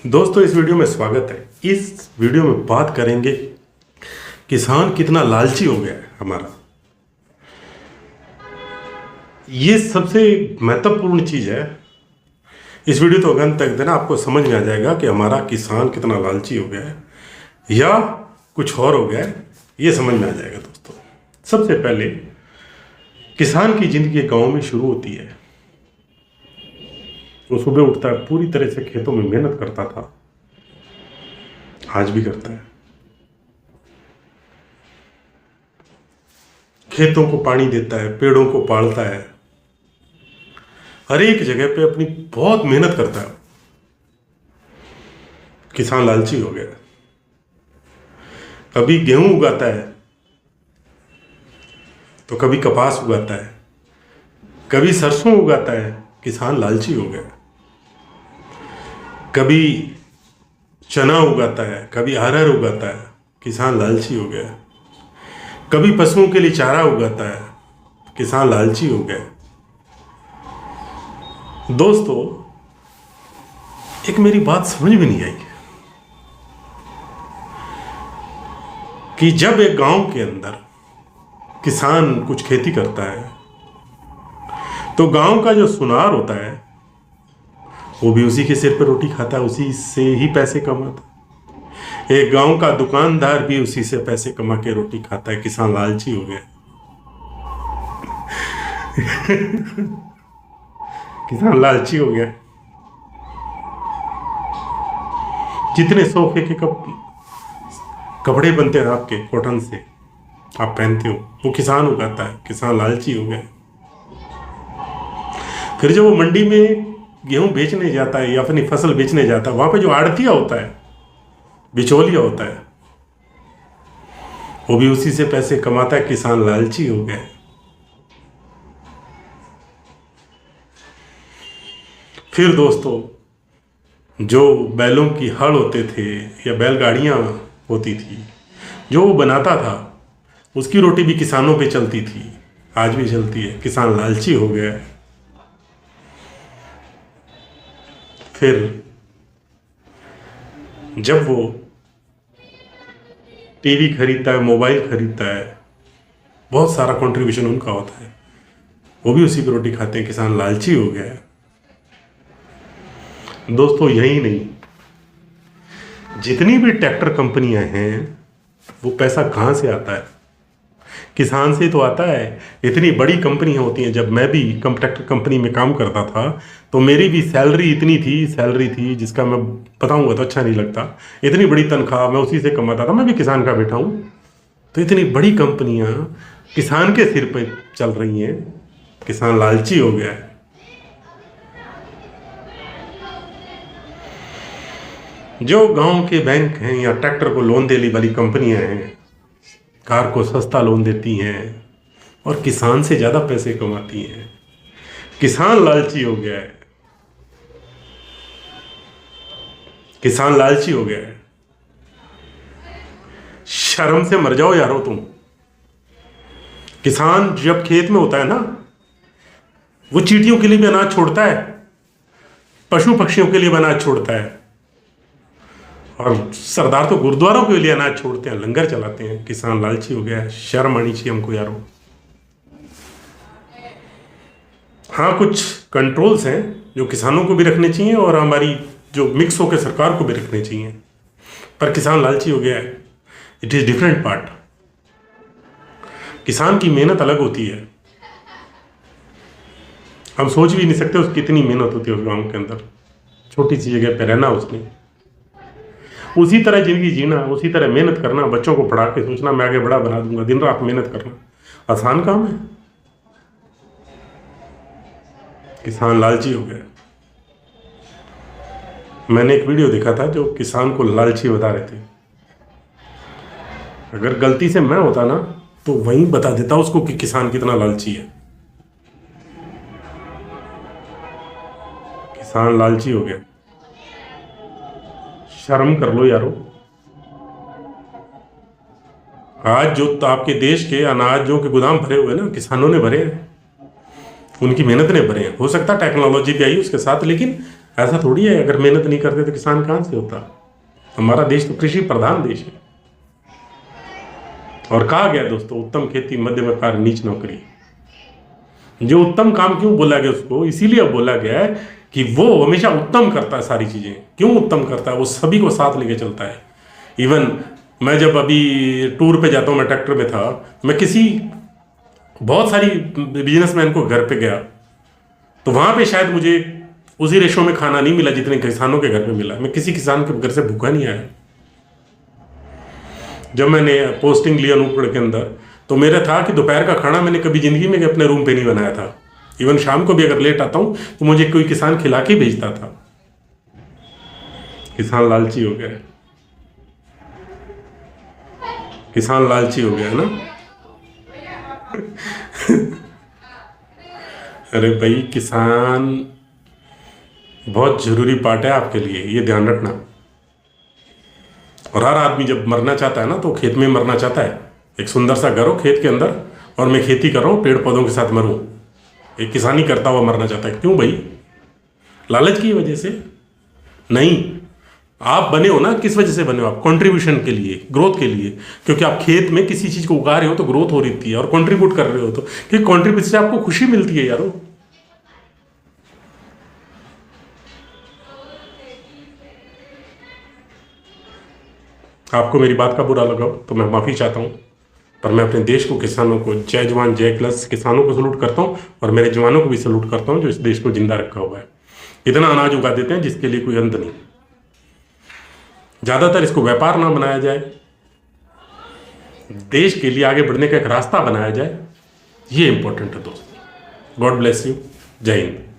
दोस्तों इस वीडियो में स्वागत है। इस वीडियो में बात करेंगे किसान कितना लालची हो गया है हमारा। ये सबसे महत्वपूर्ण चीज़ है। इस वीडियो तो अंत तक देना, आपको समझ में आ जाएगा कि हमारा किसान कितना लालची हो गया है या कुछ और हो गया है। ये समझ में आ जाएगा दोस्तों। सबसे पहले किसान की ज़िंदगी गांव में शुरू होती है। वो सुबह उठता है, पूरी तरह से खेतों में मेहनत करता था, आज भी करता है। खेतों को पानी देता है, पेड़ों को पालता है, हर एक जगह पे अपनी बहुत मेहनत करता है। किसान लालची हो गया। कभी गेहूं उगाता है तो कभी कपास उगाता है, कभी सरसों उगाता है। किसान लालची हो गया। कभी चना उगाता है, कभी अरहर उगाता है। किसान लालची हो गया। कभी पशुओं के लिए चारा उगाता है। किसान लालची हो गया। दोस्तों एक मेरी बात समझ में नहीं आई कि जब एक गांव के अंदर किसान कुछ खेती करता है तो गांव का जो सुनार होता है वो भी उसी के सिर पर रोटी खाता है, उसी से ही पैसे कमाता है। एक गांव का दुकानदार भी उसी से पैसे कमा के रोटी खाता है। किसान लालची हो गया। किसान लालची हो गया। जितने सोफे के कपड़े बनते हैं आपके कॉटन से, आप पहनते हो, वो किसान उगाता है। किसान लालची हो गया। फिर जब वो मंडी में गेहूं बेचने जाता है या अपनी फसल बेचने जाता है, वहां पे जो आड़तिया होता है, बिचौलिया होता है, वो भी उसी से पैसे कमाता है। किसान लालची हो गया। फिर दोस्तों जो बैलों की हल होते थे या बैलगाड़ियां होती थी, जो वो बनाता था, उसकी रोटी भी किसानों पे चलती थी, आज भी चलती है। किसान लालची हो गया। फिर जब वो टीवी खरीदता है, मोबाइल खरीदता है, बहुत सारा कंट्रीब्यूशन उनका होता है, वो भी उसी पर रोटी खाते हैं। किसान लालची हो गया है। दोस्तों यही नहीं, जितनी भी ट्रैक्टर कंपनियां हैं, वो पैसा कहाँ से आता है? किसान से तो आता है। इतनी बड़ी कंपनियां होती हैं। जब मैं भी ट्रैक्टर कंपनी में काम करता था तो मेरी भी सैलरी थी जिसका मैं बताऊंगा तो अच्छा नहीं लगता। इतनी बड़ी तनख्वाह मैं उसी से कमाता था। मैं भी किसान का बेटा हूँ। तो इतनी बड़ी कंपनियां किसान के सिर पे चल रही हैं। किसान लालची हो गया है। जो गांव के बैंक हैं या ट्रैक्टर को लोन देने वाली कंपनियां हैं, कार को सस्ता लोन देती हैं और किसान से ज़्यादा पैसे कमाती हैं। किसान लालची हो गया है। किसान लालची हो गया है। शर्म से मर जाओ यारो तुम। किसान जब खेत में होता है ना, वो चींटियों के लिए भी अनाज छोड़ता है, पशु पक्षियों के लिए भी अनाज छोड़ता है, और सरदार तो गुरुद्वारों के लिए अनाज छोड़ते हैं, लंगर चलाते हैं। किसान लालची हो गया है। शर्म आनी चाहिए हमको यारों। हाँ, कुछ कंट्रोल्स हैं जो किसानों को भी रखने चाहिए और हमारी जो मिक्स होकर सरकार को भी रखने चाहिए, पर किसान लालची हो गया है। It is different part. किसान की मेहनत अलग होती है। हम सोच भी नहीं सकते उसकी कितनी मेहनत होती है उस गांव के अंदर। छोटी सी जगह पे रहना, उसने उसी तरह जिंदगी जीना, उसी तरह मेहनत करना, बच्चों को पढ़ा के सोचना मैं आगे बड़ा बना दूंगा, दिन रात मेहनत करना आसान काम है। किसान लालची हो गया। मैंने एक वीडियो देखा था जो किसान को लालची बता रहे थे। अगर गलती से मैं होता ना तो वहीं बता देता उसको कि किसान कितना लालची है। किसान लालची हो गया। शर्म कर लो यारो। आज जो तो आपके देश के अनाजों के गोदाम भरे हुए ना, किसानों ने भरे हैं, उनकी मेहनत ने भरे हैं। हो सकता है टेक्नोलॉजी भी आई उसके साथ, लेकिन ऐसा थोड़ी है अगर मेहनत नहीं करते तो किसान कहाँ से होता। हमारा देश तो कृषि प्रधान देश है। और कहा गया दोस्तों, उत्तम खेती मध्यम व्यापार नीच नौकरी। जो उत्तम काम क्यों बोला गया उसको, इसीलिए बोला गया है कि वो हमेशा उत्तम करता है सारी चीजें। क्यों उत्तम करता है? वो सभी को साथ लेके चलता है। इवन मैं जब अभी टूर पे जाता हूँ, मैं ट्रैक्टर में था, मैं किसी बहुत सारी बिजनेसमैन को घर पे गया, तो वहां पे शायद मुझे उसी रेशो में खाना नहीं मिला जितने किसानों के घर पे मिला। मैं किसी किसान के घर से भूखा नहीं आया। जब मैंने पोस्टिंग लिया अनूपगढ़ के अंदर, तो मेरा था कि दोपहर का खाना मैंने कभी जिंदगी में अपने रूम पे नहीं बनाया था। इवन शाम को भी अगर लेट आता हूं तो मुझे कोई किसान खिला के भेजता था। किसान लालची हो गया है। किसान लालची हो गया है ना। अरे भाई, किसान बहुत जरूरी पार्ट है आपके लिए, ये ध्यान रखना। और हर आदमी जब मरना चाहता है ना, तो खेत में मरना चाहता है। एक सुंदर सा घर हो खेत के अंदर, और मैं खेती कर रहा हूँ, पेड़ पौधों के साथ मरूं। एक किसानी करता हुआ मरना चाहता है। क्यों भाई? लालच की वजह से नहीं। आप बने हो ना, किस वजह से बने हो? आप कंट्रीब्यूशन के लिए, ग्रोथ के लिए। क्योंकि आप खेत में किसी चीज को उगा रहे हो तो ग्रोथ हो रही है, और कंट्रीब्यूट कर रहे हो तो, कि कंट्रीब्यूट से आपको खुशी मिलती है यारो। आपको मेरी बात का बुरा लगा तो मैं माफी चाहता हूं, पर मैं अपने देश को, किसानों को, जय जवान जय किसान, किसानों को सलूट करता हूं, और मेरे जवानों को भी सलूट करता हूं जो इस देश को जिंदा रखा हुआ है। इतना अनाज उगा देते हैं जिसके लिए कोई अंत नहीं। ज्यादातर इसको व्यापार ना बनाया जाए, देश के लिए आगे बढ़ने का एक रास्ता बनाया जाए, ये इंपॉर्टेंट है दोस्तों। God bless you. जय हिंद।